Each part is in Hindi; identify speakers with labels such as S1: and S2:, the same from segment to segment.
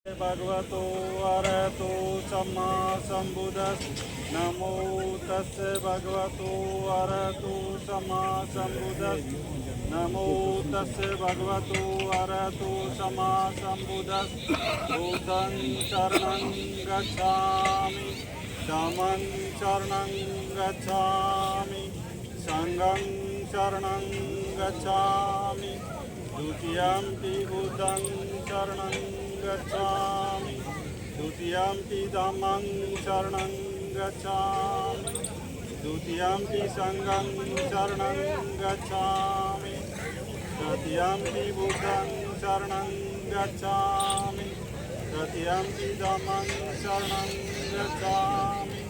S1: भगवतो अरहतो सम्मा सम्बुद्धस्स। नमो तस्से भगवतो अरहतो सम्मा सम्बुद्धस्स। नमो तस्से भगवतो अरहतो सम्मा सम्बुद्धस्स। बुद्धं शरणं गच्छामि, धम्मं शरणं गच्छामि, संघं शरणं गच्छामि, द्वितीयंपि बुद्धं शरणं गच्छामि, द्वितीयंपि धम्मं शरणं गच्छामि, द्वितीयंपि संघं शरणं गच्छामि, तृतीयंपि बुद्धं शरणं गच्छामि, तृतीयंपि धम्मं शरणं गच्छामि,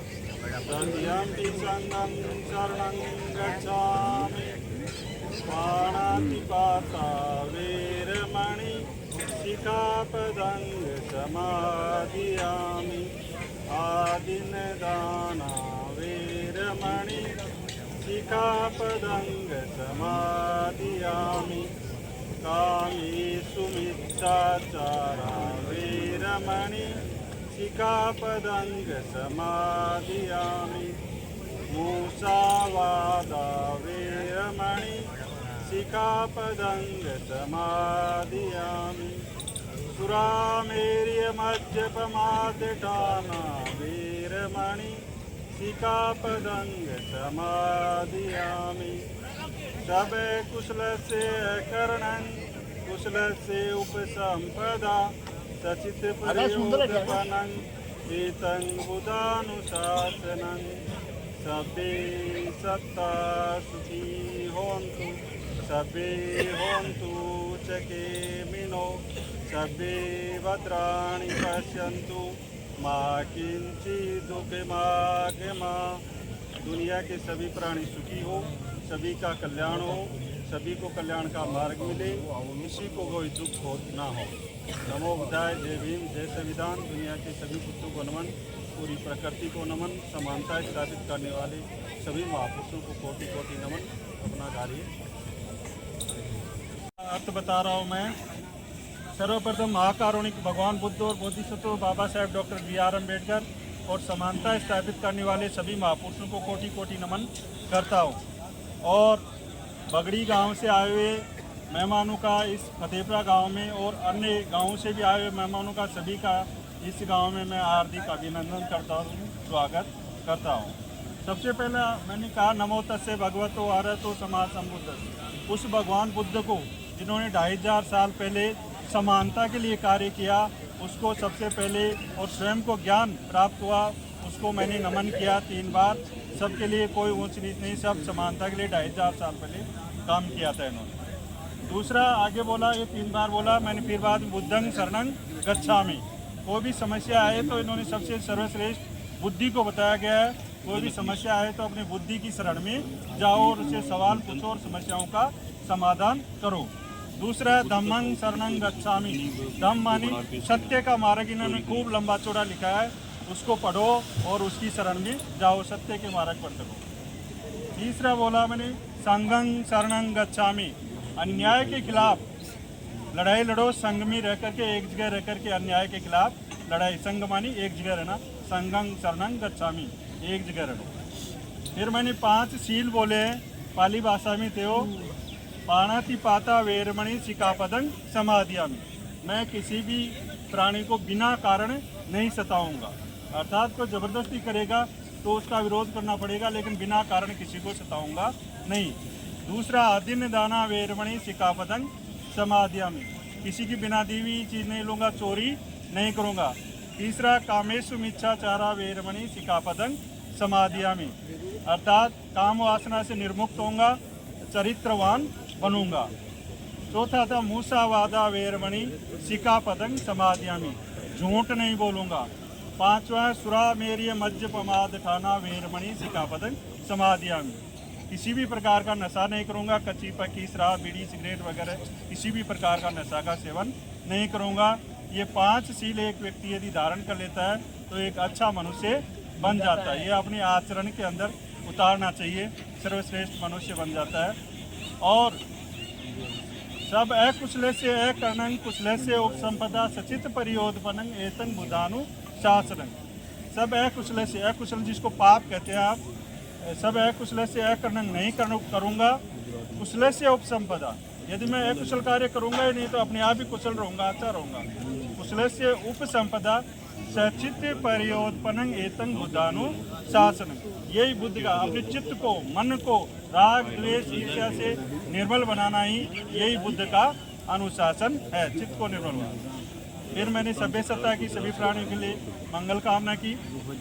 S1: तृतीयंपि संघं शरणं गच्छामि। पाणातिपाता वेरमणि सिक्खापदं समादियामि। आदिनदाना वेरमणि सिक्खापदं समादियामि। कामेषु मिथ्याचारा वेरमणि सिक्खापदं समादियामि। मुसावादा वेरमणि सिक्खापदं समादियामि। सुरामेर्य मद्यपमादठाना वेरमणि सिक्खापदं समादियामि। सब कुशलस्य करणं कुशलस्य उपसंपदा सचित प्रयोगपनं एतं बुधानुशासनं। सबे सत्ता सुखी होन्तु, सबे होन्तु चकेमिनो, सबे भद्राणि पश्यन्तु मा किंचित् दुःखमागमा। दुनिया के सभी प्राणी सुखी हो, सभी का कल्याण हो, सभी को कल्याण का मार्ग मिले, किसी को कोई दुख हो ना हो। नमो बुद्धाय, जय भीम, जय संविधान। दुनिया के सभी पुत्रों को नमन, पूरी प्रकृति को नमन, समानता स्थापित करने वाले सभी महापुरुषों को कोटि कोटि नमन। अपना कार्य अर्थ बता रहा हूँ मैं। सर्वप्रथम महाकारुणिक भगवान बुद्ध और बोधिसत्व बाबा साहेब डॉक्टर BR अम्बेडकर और समानता स्थापित करने वाले सभी महापुरुषों को कोटि कोटि नमन करता हूँ। और बगड़ी गांव से आए हुए मेहमानों का इस फतेहपुरा गांव में और अन्य गांवों से भी आए हुए मेहमानों का सभी का इस गांव में मैं हार्दिक अभिनंदन करता हूँ, स्वागत करता हूँ। सबसे पहले मैंने कहा नमो तस्से भगवतो अरहतो सम्मा सम्बुद्धस्स। उस भगवान बुद्ध को जिन्होंने 2500 साल पहले समानता के लिए कार्य किया, उसको सबसे पहले और स्वयं को ज्ञान प्राप्त हुआ, उसको मैंने नमन किया 3 बार। सबके लिए कोई ऊंच नीच नहीं, सब समानता के लिए 2500 साल पहले काम किया था इन्होंने। दूसरा आगे बोला, ये 3 बार बोला मैंने, फिर बाद बुद्धं शरणं गच्छामि। कोई भी समस्या आए तो इन्होंने सबसे सर्वश्रेष्ठ बुद्धि को बताया गया है। कोई भी समस्या आए तो अपनी बुद्धि की शरण में जाओ और उससे सवाल पूछो और समस्याओं का समाधान करो। दूसरा धम्मं शरणं गच्छामि। धम्म मानी सत्य का मार्ग, इन्होंने खूब लंबा चौड़ा लिखा है, उसको पढ़ो और उसकी शरण में जाओ, सत्य के मार्ग पर चलो। तीसरा बोला मैंने संघं शरणं गच्छामि। अन्याय के खिलाफ लड़ाई लड़ो, संघ में रह करके, एक जगह रह करके अन्याय के खिलाफ लड़ाई। संघ मानी एक जगह रहना, संघं शरणं गच्छामि, एक जगह रहो। फिर मैंने 5 शील बोले हैं, पाली भाषा में थे वो। पाणातिपाता वेरमणि सिक्खापदं समादियामि। मैं किसी भी प्राणी को बिना कारण नहीं सताऊंगा, अर्थात कोई जबरदस्ती करेगा तो उसका विरोध करना पड़ेगा, लेकिन बिना कारण किसी को सताऊंगा नहीं। दूसरा आदिन्यदाना वेरमणि सिक्खापदं समादियामि। किसी की बिना दी हुई चीज़ नहीं लूँगा, चोरी नहीं करूँगा। तीसरा कामेषु मिथ्याचारा वेरमणि सिक्खापदं समादियामि, अर्थात काम वासना से निर्मुक्त होऊंगा, चरित्रवान बनूंगा। चौथा था मूसावादा वेरमणि सिक्खापदं समादियामि, झूठ नहीं बोलूँगा। पांचवा सुरामेर्य मद्यपमादठाना वेरमणि सिक्खापदं समादियामि। किसी भी प्रकार का नशा नहीं करूँगा, कच्ची पक्की शराब बीड़ी सिगरेट वगैरह किसी भी प्रकार का नशा का सेवन नहीं करूँगा। ये 5 शील एक व्यक्ति यदि धारण कर लेता है तो एक अच्छा मनुष्य बन जाता है। ये अपने आचरण के अंदर उतारना चाहिए, सर्वश्रेष्ठ मनुष्य बन जाता है। और सब अकुशलस्य अकरणं कुशलस्य उपसंपदा सचित परियोधपनं एतं बुधानु शासनं। सब अकुशलस्य, अकुशल जिसको पाप कहते हैं आप, सब अकुशलस्य अकरणं नहीं करूँगा, कुशलस्य उपसंपदा, यदि मैं अकुशल कार्य करूँगा ही नहीं तो अपने आप ही कुशल रहूँगा, अच्छा रहूँगा। कुशलस्य उपसंपदा सचित परियोधपनं एतं बुधानु शासनं। यही बुद्ध का अपने चित्त को, मन को राग द्वेष ईर्ष्या से निर्मल बनाना ही यही बुद्ध का अनुशासन है, चित्त को निर्मल बनाना। फिर मैंने सभ्य सत्ता की सभी प्राणियों के लिए मंगल कामना की।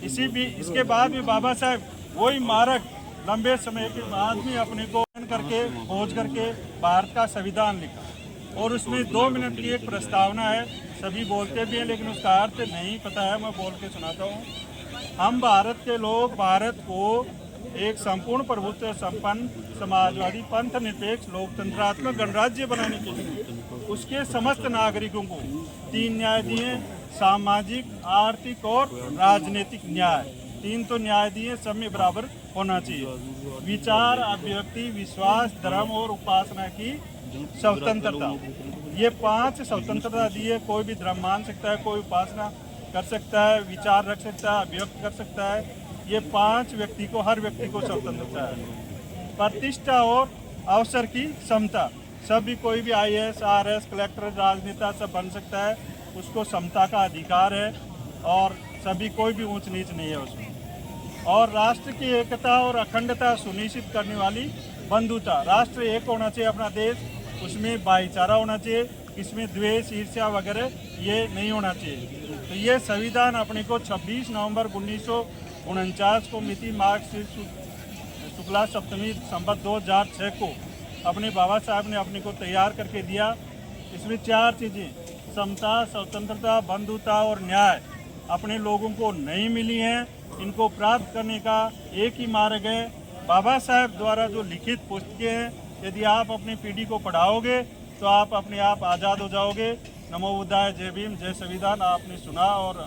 S1: इसके बाद भी बाबा साहब वही मार्ग लंबे समय के बाद भी अपने को करके खोज करके भारत का संविधान लिखा और उसमें 2 मिनट की एक प्रस्तावना है। सभी बोलते भी हैं लेकिन उसका अर्थ नहीं पता है, मैं बोल के सुनाता हूँ। हम भारत के लोग भारत को एक संपूर्ण प्रभुत्व संपन्न समाजवादी पंथ निरपेक्ष लोकतंत्रात्मक गणराज्य बनाने के लिए उसके समस्त नागरिकों को 3 न्याय दिए, सामाजिक, आर्थिक और राजनीतिक न्याय। 3 तो न्याय दिए, सब में बराबर होना चाहिए। विचार, अभिव्यक्ति, विश्वास, धर्म और उपासना की स्वतंत्रता, ये 5 स्वतंत्रता दी है। कोई भी धर्म मान सकता है, कोई उपासना कर सकता है, विचार रख सकता है, अभिव्यक्त कर सकता है। ये 5 व्यक्ति को, हर व्यक्ति को स्वतंत्रता है। प्रतिष्ठा और अवसर की समता, सभी कोई भी IAS, RS, कलेक्टर, राजनेता सब बन सकता है, उसको समता का अधिकार है और सभी कोई भी ऊंच नीच नहीं है उसमें। और राष्ट्र की एकता और अखंडता सुनिश्चित करने वाली बंधुता, राष्ट्र एक होना चाहिए अपना देश, उसमें भाईचारा होना चाहिए, इसमें द्वेष ईर्ष्या वगैरह ये नहीं होना चाहिए। तो ये संविधान अपने को 26 नवंबर 1949 को मिति मार्ग शुक्ला सप्तमी संवत 2006 को अपने बाबा साहब ने अपने को तैयार करके दिया। इसमें 4 चीज़ें, समता, स्वतंत्रता, बंधुता और न्याय अपने लोगों को नहीं मिली हैं। इनको प्राप्त करने का एक ही मार्ग है, बाबा साहब द्वारा जो लिखित पुस्तकें हैं, यदि आप अपनी पीढ़ी को पढ़ाओगे तो आप अपने आप आज़ाद हो जाओगे। नमो बुद्धाय, जय भीम, जय संविधान। आपने सुना और